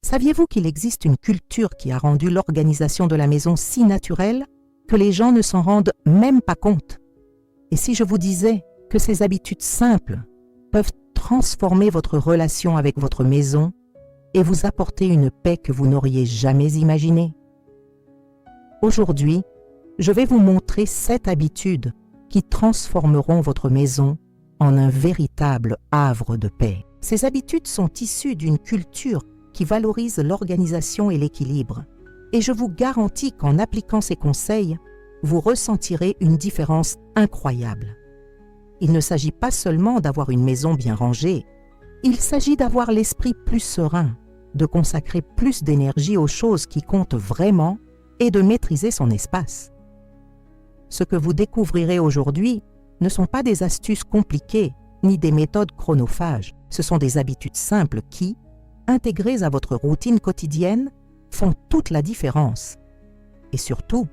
Saviez-vous qu'il existe une culture qui a rendu l'organisation de la maison si naturelle que les gens ne s'en rendent même pas compte? Et si je vous disais que ces habitudes simples peuvent transformer votre relation avec votre maison et vous apporter une paix que vous n'auriez jamais imaginée? Aujourd'hui, je vais vous montrer 7 habitudes qui transformeront votre maison en un véritable havre de paix. Ces habitudes sont issues d'une culture qui valorise l'organisation et l'équilibre. Et je vous garantis qu'en appliquant ces conseils, vous ressentirez une différence incroyable. Il ne s'agit pas seulement d'avoir une maison bien rangée, il s'agit d'avoir l'esprit plus serein, de consacrer plus d'énergie aux choses qui comptent vraiment et de maîtriser son espace. Ce que vous découvrirez aujourd'hui ne sont pas des astuces compliquées ni des méthodes chronophages, ce sont des habitudes simples qui, intégrées à votre routine quotidienne, font toute la différence. Et surtout,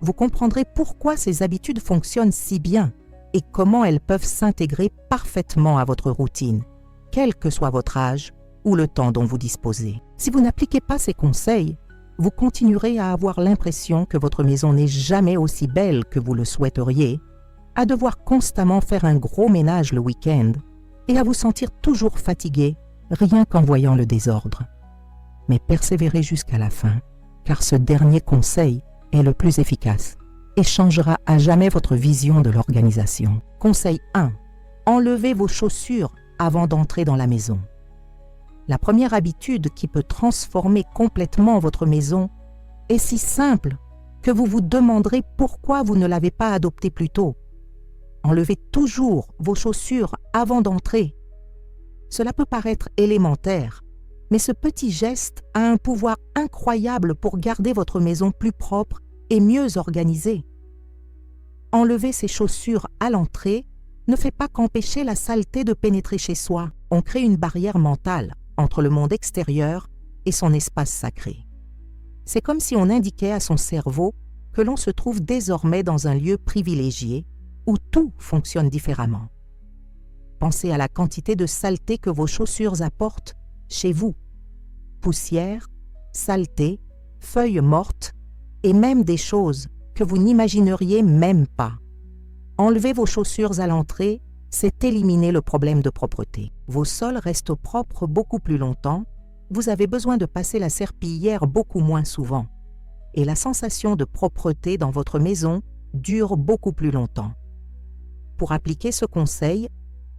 vous comprendrez pourquoi ces habitudes fonctionnent si bien et comment elles peuvent s'intégrer parfaitement à votre routine, quel que soit votre âge ou le temps dont vous disposez. Si vous n'appliquez pas ces conseils, vous continuerez à avoir l'impression que votre maison n'est jamais aussi belle que vous le souhaiteriez, à devoir constamment faire un gros ménage le week-end et à vous sentir toujours fatigué rien qu'en voyant le désordre. Mais persévérez jusqu'à la fin, car ce dernier conseil est le plus efficace et changera à jamais votre vision de l'organisation. Conseil 1. Enlevez vos chaussures avant d'entrer dans la maison. La première habitude qui peut transformer complètement votre maison est si simple que vous vous demanderez pourquoi vous ne l'avez pas adoptée plus tôt. Enlevez toujours vos chaussures avant d'entrer. Cela peut paraître élémentaire, mais ce petit geste a un pouvoir incroyable pour garder votre maison plus propre et mieux organisée. Enlever ses chaussures à l'entrée ne fait pas qu'empêcher la saleté de pénétrer chez soi. On crée une barrière mentale entre le monde extérieur et son espace sacré. C'est comme si on indiquait à son cerveau que l'on se trouve désormais dans un lieu privilégié où tout fonctionne différemment. Pensez à la quantité de saleté que vos chaussures apportent chez vous. Poussière, saleté, feuilles mortes et même des choses que vous n'imagineriez même pas. Enlever vos chaussures à l'entrée, c'est éliminer le problème de propreté. Vos sols restent propres beaucoup plus longtemps, vous avez besoin de passer la serpillière beaucoup moins souvent. Et la sensation de propreté dans votre maison dure beaucoup plus longtemps. Pour appliquer ce conseil,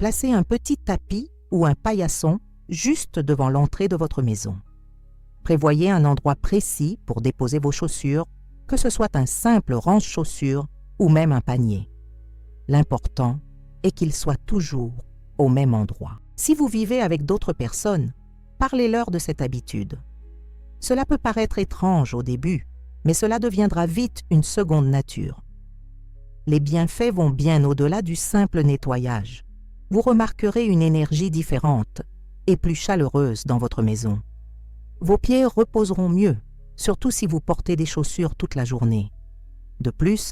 placez un petit tapis ou un paillasson juste devant l'entrée de votre maison. Prévoyez un endroit précis pour déposer vos chaussures, que ce soit un simple range-chaussures ou même un panier. L'important est qu'il soit toujours au même endroit. Si vous vivez avec d'autres personnes, parlez-leur de cette habitude. Cela peut paraître étrange au début, mais cela deviendra vite une seconde nature. Les bienfaits vont bien au-delà du simple nettoyage. Vous remarquerez une énergie différente et plus chaleureuse dans votre maison. Vos pieds reposeront mieux, surtout si vous portez des chaussures toute la journée. De plus,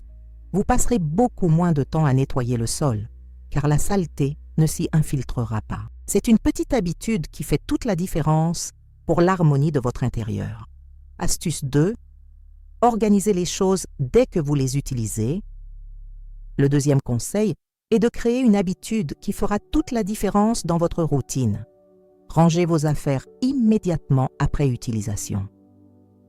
vous passerez beaucoup moins de temps à nettoyer le sol, car la saleté ne s'y infiltrera pas. C'est une petite habitude qui fait toute la différence pour l'harmonie de votre intérieur. Astuce 2. Organisez les choses dès que vous les utilisez. Le deuxième conseil est de créer une habitude qui fera toute la différence dans votre routine. Rangez vos affaires immédiatement après utilisation.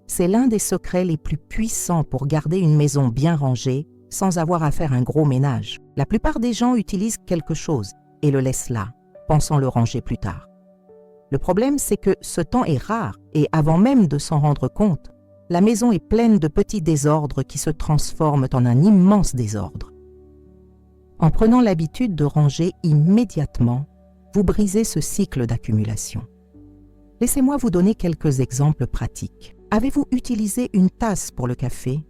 C'est l'un des secrets les plus puissants pour garder une maison bien rangée sans avoir à faire un gros ménage. La plupart des gens utilisent quelque chose et le laissent là, pensant le ranger plus tard. Le problème, c'est que ce temps est rare et avant même de s'en rendre compte, la maison est pleine de petits désordres qui se transforment en un immense désordre. En prenant l'habitude de ranger immédiatement, vous brisez ce cycle d'accumulation. Laissez-moi vous donner quelques exemples pratiques. Avez-vous utilisé une tasse pour le café?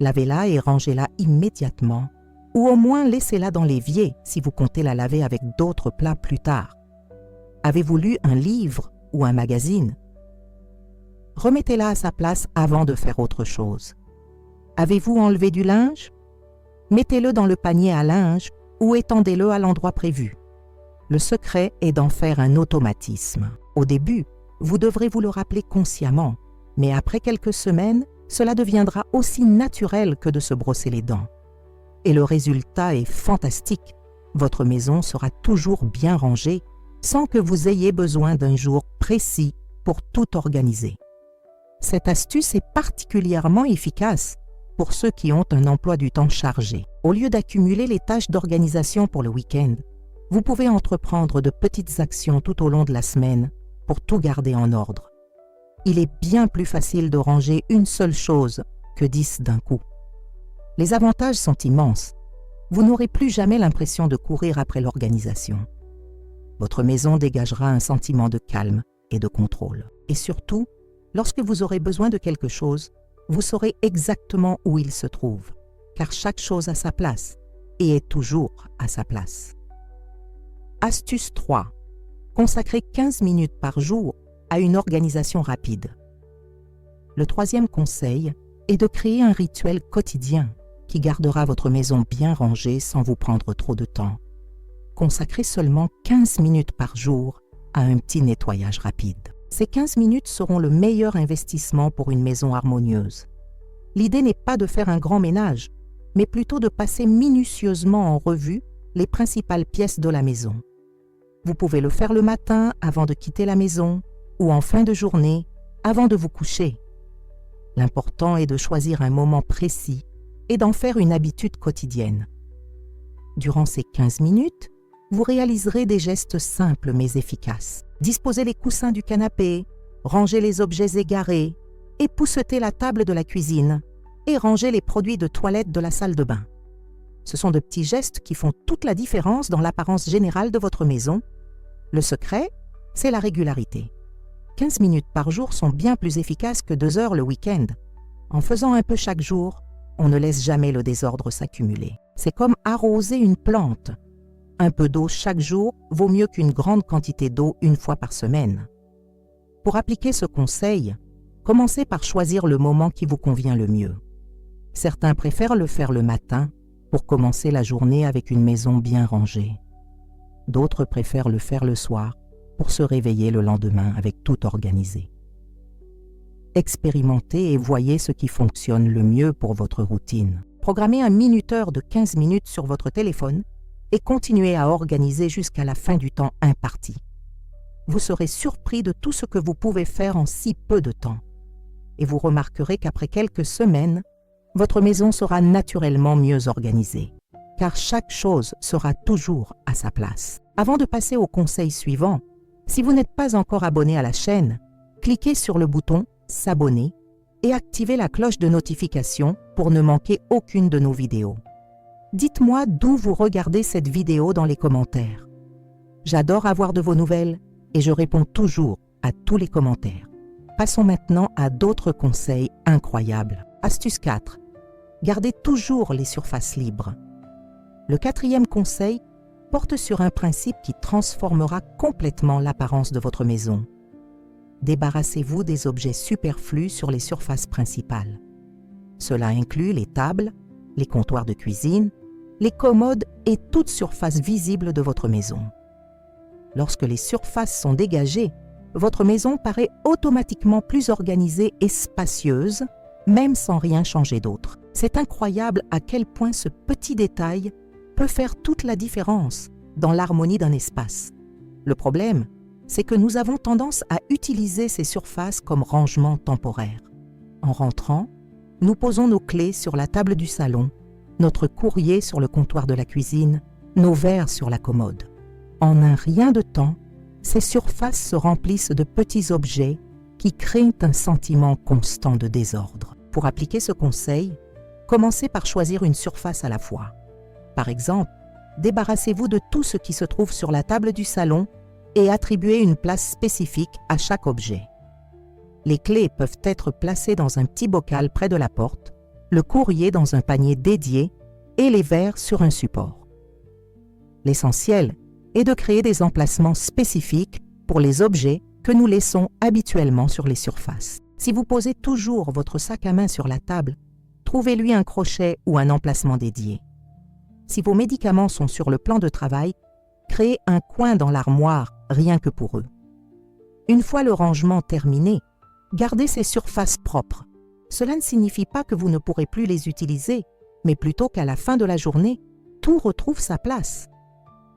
Lavez-la et rangez-la immédiatement, ou au moins laissez-la dans l'évier si vous comptez la laver avec d'autres plats plus tard. Avez-vous lu un livre ou un magazine? Remettez-la à sa place avant de faire autre chose. Avez-vous enlevé du linge? Mettez-le dans le panier à linge ou étendez-le à l'endroit prévu. Le secret est d'en faire un automatisme. Au début, vous devrez vous le rappeler consciemment, mais après quelques semaines, cela deviendra aussi naturel que de se brosser les dents. Et le résultat est fantastique. Votre maison sera toujours bien rangée sans que vous ayez besoin d'un jour précis pour tout organiser. Cette astuce est particulièrement efficace pour ceux qui ont un emploi du temps chargé. Au lieu d'accumuler les tâches d'organisation pour le week-end, vous pouvez entreprendre de petites actions tout au long de la semaine pour tout garder en ordre. Il est bien plus facile de ranger une seule chose que 10 d'un coup. Les avantages sont immenses. Vous n'aurez plus jamais l'impression de courir après l'organisation. Votre maison dégagera un sentiment de calme et de contrôle. Et surtout, lorsque vous aurez besoin de quelque chose, vous saurez exactement où il se trouve, car chaque chose a sa place et est toujours à sa place. Astuce 3. Consacrez 15 minutes par jour à une organisation rapide. Le troisième conseil est de créer un rituel quotidien qui gardera votre maison bien rangée sans vous prendre trop de temps. Consacrez seulement 15 minutes par jour à un petit nettoyage rapide. Ces 15 minutes seront le meilleur investissement pour une maison harmonieuse. L'idée n'est pas de faire un grand ménage, mais plutôt de passer minutieusement en revue les principales pièces de la maison. Vous pouvez le faire le matin avant de quitter la maison ou en fin de journée avant de vous coucher. L'important est de choisir un moment précis et d'en faire une habitude quotidienne. Durant ces 15 minutes, vous réaliserez des gestes simples mais efficaces. Disposez les coussins du canapé, rangez les objets égarés, époussetez la table de la cuisine et rangez les produits de toilette de la salle de bain. Ce sont de petits gestes qui font toute la différence dans l'apparence générale de votre maison. Le secret, c'est la régularité. 15 minutes par jour sont bien plus efficaces que 2 heures le week-end. En faisant un peu chaque jour, on ne laisse jamais le désordre s'accumuler. C'est comme arroser une plante. Un peu d'eau chaque jour vaut mieux qu'une grande quantité d'eau une fois par semaine. Pour appliquer ce conseil, commencez par choisir le moment qui vous convient le mieux. Certains préfèrent le faire le matin pour commencer la journée avec une maison bien rangée. D'autres préfèrent le faire le soir pour se réveiller le lendemain avec tout organisé. Expérimentez et voyez ce qui fonctionne le mieux pour votre routine. Programmez un minuteur de 15 minutes sur votre téléphone et continuez à organiser jusqu'à la fin du temps imparti. Vous serez surpris de tout ce que vous pouvez faire en si peu de temps. Et vous remarquerez qu'après quelques semaines, votre maison sera naturellement mieux organisée, car chaque chose sera toujours à sa place. Avant de passer au conseil suivant, si vous n'êtes pas encore abonné à la chaîne, cliquez sur le bouton « S'abonner » et activez la cloche de notification pour ne manquer aucune de nos vidéos. Dites-moi d'où vous regardez cette vidéo dans les commentaires. J'adore avoir de vos nouvelles et je réponds toujours à tous les commentaires. Passons maintenant à d'autres conseils incroyables. Astuce 4. Gardez toujours les surfaces libres. Le quatrième conseil porte sur un principe qui transformera complètement l'apparence de votre maison. Débarrassez-vous des objets superflus sur les surfaces principales. Cela inclut les tables, les comptoirs de cuisine, les commodes et toute surface visible de votre maison. Lorsque les surfaces sont dégagées, votre maison paraît automatiquement plus organisée et spacieuse, même sans rien changer d'autre. C'est incroyable à quel point ce petit détail peut faire toute la différence dans l'harmonie d'un espace. Le problème, c'est que nous avons tendance à utiliser ces surfaces comme rangement temporaire. En rentrant, nous posons nos clés sur la table du salon, notre courrier sur le comptoir de la cuisine, nos verres sur la commode. En un rien de temps, ces surfaces se remplissent de petits objets qui créent un sentiment constant de désordre. Pour appliquer ce conseil, commencez par choisir une surface à la fois. Par exemple, débarrassez-vous de tout ce qui se trouve sur la table du salon et attribuez une place spécifique à chaque objet. Les clés peuvent être placées dans un petit bocal près de la porte, le courrier dans un panier dédié et les verres sur un support. L'essentiel est de créer des emplacements spécifiques pour les objets que nous laissons habituellement sur les surfaces. Si vous posez toujours votre sac à main sur la table, trouvez-lui un crochet ou un emplacement dédié. Si vos médicaments sont sur le plan de travail, créez un coin dans l'armoire rien que pour eux. Une fois le rangement terminé, gardez ces surfaces propres. Cela ne signifie pas que vous ne pourrez plus les utiliser, mais plutôt qu'à la fin de la journée, tout retrouve sa place.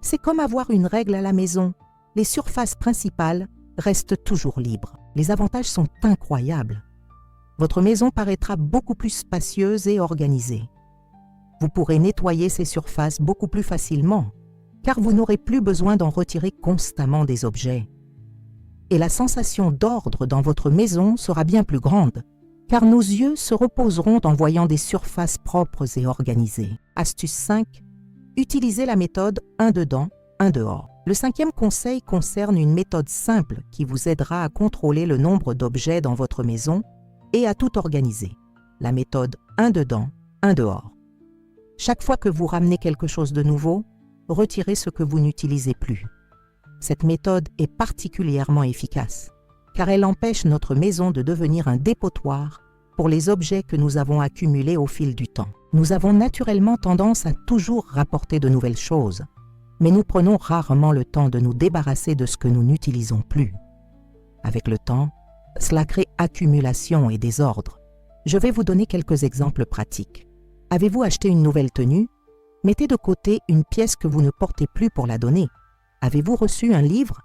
C'est comme avoir une règle à la maison. Les surfaces principales restent toujours libres. Les avantages sont incroyables. Votre maison paraîtra beaucoup plus spacieuse et organisée. Vous pourrez nettoyer ces surfaces beaucoup plus facilement, car vous n'aurez plus besoin d'en retirer constamment des objets. Et la sensation d'ordre dans votre maison sera bien plus grande, car nos yeux se reposeront en voyant des surfaces propres et organisées. Astuce 5. Utilisez la méthode 1 dedans, 1 dehors. Le 5e conseil concerne une méthode simple qui vous aidera à contrôler le nombre d'objets dans votre maison et à tout organiser. La méthode 1 dedans, 1 dehors. Chaque fois que vous ramenez quelque chose de nouveau, retirez ce que vous n'utilisez plus. Cette méthode est particulièrement efficace, car elle empêche notre maison de devenir un dépotoir pour les objets que nous avons accumulés au fil du temps. Nous avons naturellement tendance à toujours rapporter de nouvelles choses, mais nous prenons rarement le temps de nous débarrasser de ce que nous n'utilisons plus. Avec le temps, cela crée accumulation et désordre. Je vais vous donner quelques exemples pratiques. Avez-vous acheté une nouvelle tenue? Mettez de côté une pièce que vous ne portez plus pour la donner. Avez-vous reçu un livre?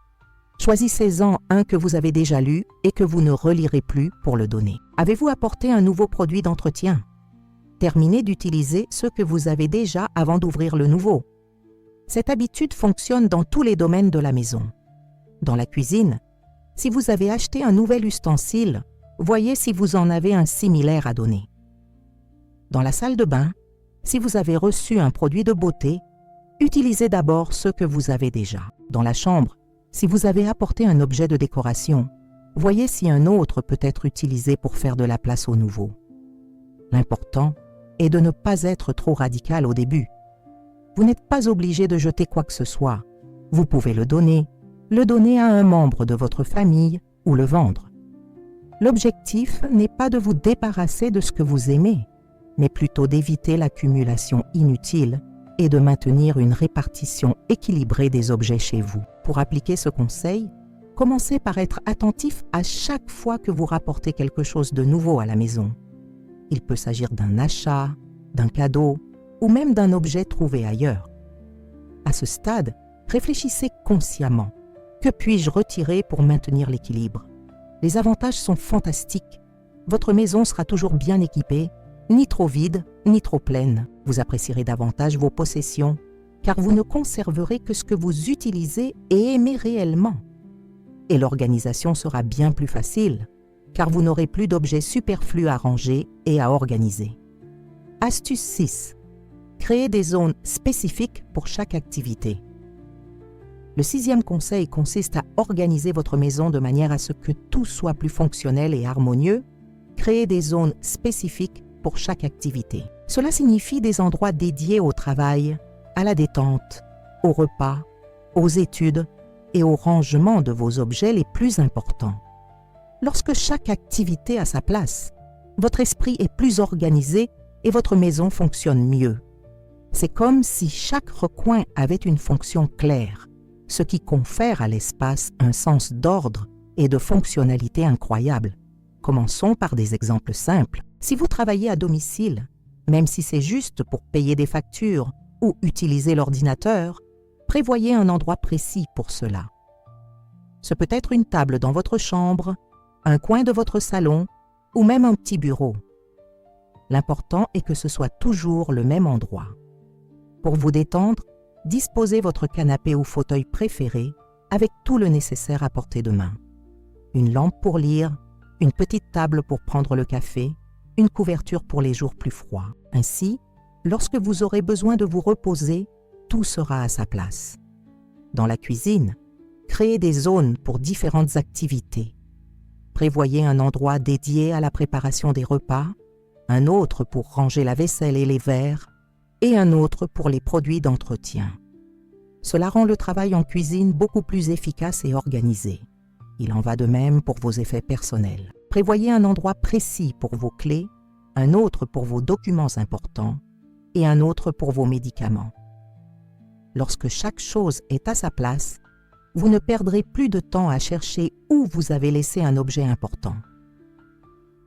Choisissez-en un que vous avez déjà lu et que vous ne relirez plus pour le donner. Avez-vous apporté un nouveau produit d'entretien? Terminez d'utiliser ce que vous avez déjà avant d'ouvrir le nouveau. Cette habitude fonctionne dans tous les domaines de la maison. Dans la cuisine, si vous avez acheté un nouvel ustensile, voyez si vous en avez un similaire à donner. Dans la salle de bain, si vous avez reçu un produit de beauté, utilisez d'abord ce que vous avez déjà. Dans la chambre, si vous avez apporté un objet de décoration, voyez si un autre peut être utilisé pour faire de la place au nouveau. L'important est de ne pas être trop radical au début. Vous n'êtes pas obligé de jeter quoi que ce soit. Vous pouvez le donner à un membre de votre famille ou le vendre. L'objectif n'est pas de vous débarrasser de ce que vous aimez, mais plutôt d'éviter l'accumulation inutile et de maintenir une répartition équilibrée des objets chez vous. Pour appliquer ce conseil, commencez par être attentif à chaque fois que vous rapportez quelque chose de nouveau à la maison. Il peut s'agir d'un achat, d'un cadeau ou même d'un objet trouvé ailleurs. À ce stade, réfléchissez consciemment. Que puis-je retirer pour maintenir l'équilibre? Les avantages sont fantastiques. Votre maison sera toujours bien équipée, ni trop vide, ni trop pleine. Vous apprécierez davantage vos possessions, car vous ne conserverez que ce que vous utilisez et aimez réellement. Et l'organisation sera bien plus facile, car vous n'aurez plus d'objets superflus à ranger et à organiser. Astuce 6. Créez des zones spécifiques pour chaque activité. Le 6e conseil consiste à organiser votre maison de manière à ce que tout soit plus fonctionnel et harmonieux. Créez des zones spécifiques pour chaque activité. Cela signifie des endroits dédiés au travail, à la détente, au repas, aux études et au rangement de vos objets les plus importants. Lorsque chaque activité a sa place, votre esprit est plus organisé et votre maison fonctionne mieux. C'est comme si chaque recoin avait une fonction claire, ce qui confère à l'espace un sens d'ordre et de fonctionnalité incroyable. Commençons par des exemples simples. Si vous travaillez à domicile, même si c'est juste pour payer des factures ou utiliser l'ordinateur, prévoyez un endroit précis pour cela. Ce peut être une table dans votre chambre, un coin de votre salon ou même un petit bureau. L'important est que ce soit toujours le même endroit. Pour vous détendre, disposez votre canapé ou fauteuil préféré avec tout le nécessaire à portée de main. Une lampe pour lire, une petite table pour prendre le café, une couverture pour les jours plus froids. Ainsi, lorsque vous aurez besoin de vous reposer, tout sera à sa place. Dans la cuisine, créez des zones pour différentes activités. Prévoyez un endroit dédié à la préparation des repas, un autre pour ranger la vaisselle et les verres, et un autre pour les produits d'entretien. Cela rend le travail en cuisine beaucoup plus efficace et organisé. Il en va de même pour vos effets personnels. Prévoyez un endroit précis pour vos clés, un autre pour vos documents importants et un autre pour vos médicaments. Lorsque chaque chose est à sa place, vous ne perdrez plus de temps à chercher où vous avez laissé un objet important.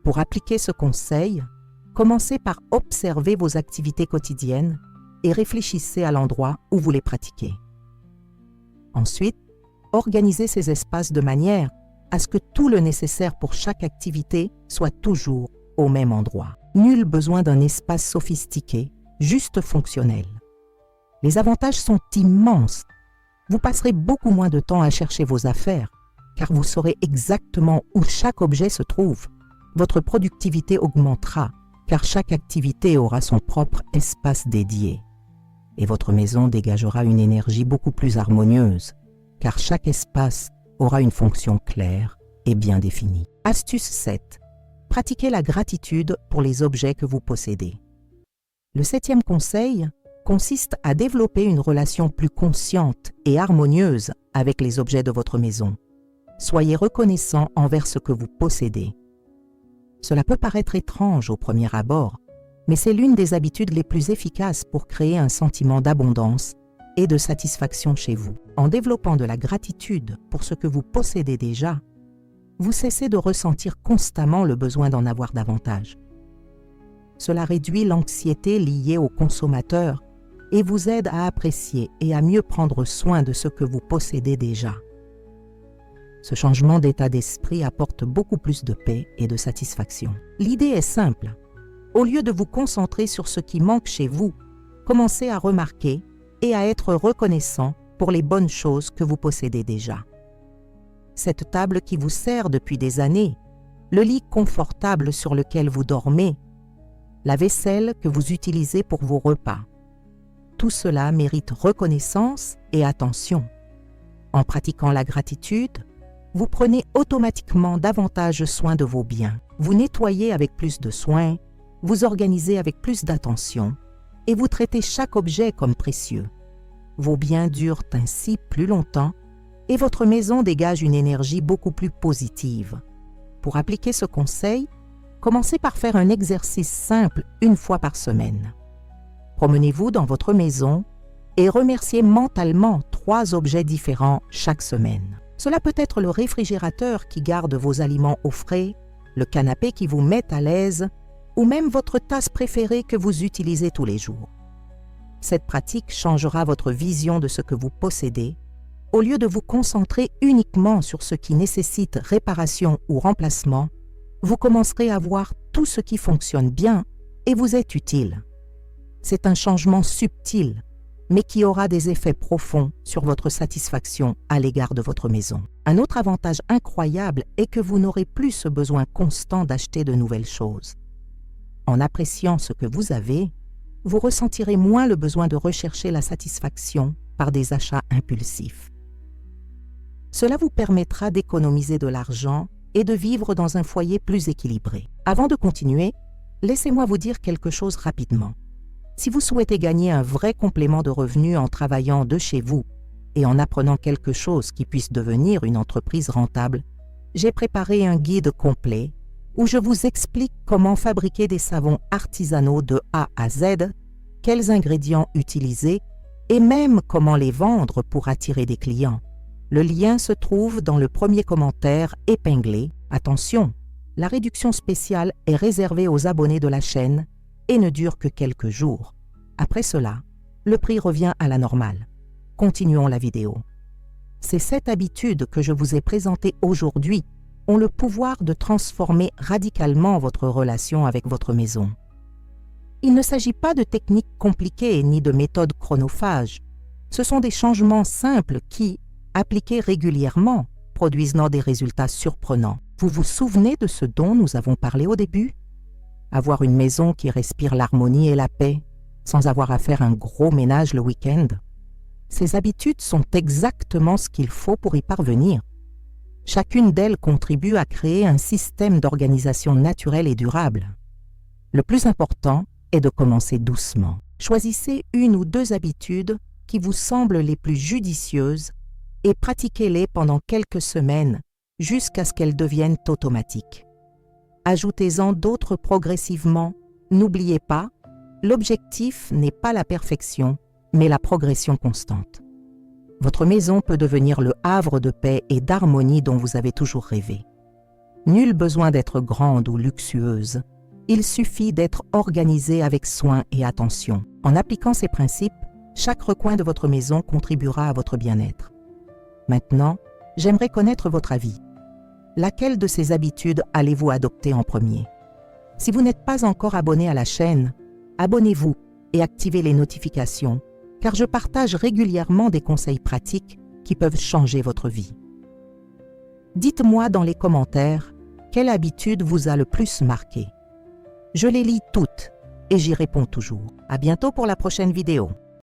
Pour appliquer ce conseil, commencez par observer vos activités quotidiennes et réfléchissez à l'endroit où vous les pratiquez. Ensuite, organisez ces espaces de manière à ce que tout le nécessaire pour chaque activité soit toujours au même endroit. Nul besoin d'un espace sophistiqué, juste fonctionnel. Les avantages sont immenses. Vous passerez beaucoup moins de temps à chercher vos affaires, car vous saurez exactement où chaque objet se trouve. Votre productivité augmentera, car chaque activité aura son propre espace dédié. Et votre maison dégagera une énergie beaucoup plus harmonieuse, car chaque espace aura une fonction claire et bien définie. Astuce 7. Pratiquez la gratitude pour les objets que vous possédez. Le 7e conseil consiste à développer une relation plus consciente et harmonieuse avec les objets de votre maison. Soyez reconnaissant envers ce que vous possédez. Cela peut paraître étrange au premier abord, mais c'est l'une des habitudes les plus efficaces pour créer un sentiment d'abondance et de satisfaction chez vous. En développant de la gratitude pour ce que vous possédez déjà, vous cessez de ressentir constamment le besoin d'en avoir davantage. Cela réduit l'anxiété liée au consommateur et vous aide à apprécier et à mieux prendre soin de ce que vous possédez déjà. Ce changement d'état d'esprit apporte beaucoup plus de paix et de satisfaction. L'idée est simple. Au lieu de vous concentrer sur ce qui manque chez vous, commencez à remarquer et à être reconnaissant pour les bonnes choses que vous possédez déjà. Cette table qui vous sert depuis des années, le lit confortable sur lequel vous dormez, la vaisselle que vous utilisez pour vos repas. Tout cela mérite reconnaissance et attention. En pratiquant la gratitude, vous prenez automatiquement davantage soin de vos biens. Vous nettoyez avec plus de soin, vous organisez avec plus d'attention et vous traitez chaque objet comme précieux. Vos biens durent ainsi plus longtemps et votre maison dégage une énergie beaucoup plus positive. Pour appliquer ce conseil, commencez par faire un exercice simple une fois par semaine. Promenez-vous dans votre maison et remerciez mentalement 3 objets différents chaque semaine. Cela peut être le réfrigérateur qui garde vos aliments au frais, le canapé qui vous met à l'aise ou même votre tasse préférée que vous utilisez tous les jours. Cette pratique changera votre vision de ce que vous possédez. Au lieu de vous concentrer uniquement sur ce qui nécessite réparation ou remplacement, vous commencerez à voir tout ce qui fonctionne bien et vous est utile. C'est un changement subtil, mais qui aura des effets profonds sur votre satisfaction à l'égard de votre maison. Un autre avantage incroyable est que vous n'aurez plus ce besoin constant d'acheter de nouvelles choses. En appréciant ce que vous avez, vous ressentirez moins le besoin de rechercher la satisfaction par des achats impulsifs. Cela vous permettra d'économiser de l'argent et de vivre dans un foyer plus équilibré. Avant de continuer, laissez-moi vous dire quelque chose rapidement. Si vous souhaitez gagner un vrai complément de revenus en travaillant de chez vous et en apprenant quelque chose qui puisse devenir une entreprise rentable, j'ai préparé un guide complet où je vous explique comment fabriquer des savons artisanaux de A à Z, quels ingrédients utiliser et même comment les vendre pour attirer des clients. Le lien se trouve dans le premier commentaire épinglé. Attention, la réduction spéciale est réservée aux abonnés de la chaîne et ne dure que quelques jours. Après cela, le prix revient à la normale. Continuons la vidéo. Ces 7 habitudes que je vous ai présentées aujourd'hui ont le pouvoir de transformer radicalement votre relation avec votre maison. Il ne s'agit pas de techniques compliquées ni de méthodes chronophages. Ce sont des changements simples qui, appliqués régulièrement, produisent des résultats surprenants. Vous vous souvenez de ce dont nous avons parlé au début ? Avoir une maison qui respire l'harmonie et la paix, sans avoir à faire un gros ménage le week-end. Ces habitudes sont exactement ce qu'il faut pour y parvenir. Chacune d'elles contribue à créer un système d'organisation naturel et durable. Le plus important est de commencer doucement. Choisissez 1 ou 2 habitudes qui vous semblent les plus judicieuses et pratiquez-les pendant quelques semaines jusqu'à ce qu'elles deviennent automatiques. Ajoutez-en d'autres progressivement. N'oubliez pas, l'objectif n'est pas la perfection, mais la progression constante. Votre maison peut devenir le havre de paix et d'harmonie dont vous avez toujours rêvé. Nul besoin d'être grande ou luxueuse. Il suffit d'être organisé avec soin et attention. En appliquant ces principes, chaque recoin de votre maison contribuera à votre bien-être. Maintenant, j'aimerais connaître votre avis. Laquelle de ces habitudes allez-vous adopter en premier? Si vous n'êtes pas encore abonné à la chaîne, abonnez-vous et activez les notifications, car je partage régulièrement des conseils pratiques qui peuvent changer votre vie. Dites-moi dans les commentaires quelle habitude vous a le plus marqué. Je les lis toutes et j'y réponds toujours. À bientôt pour la prochaine vidéo.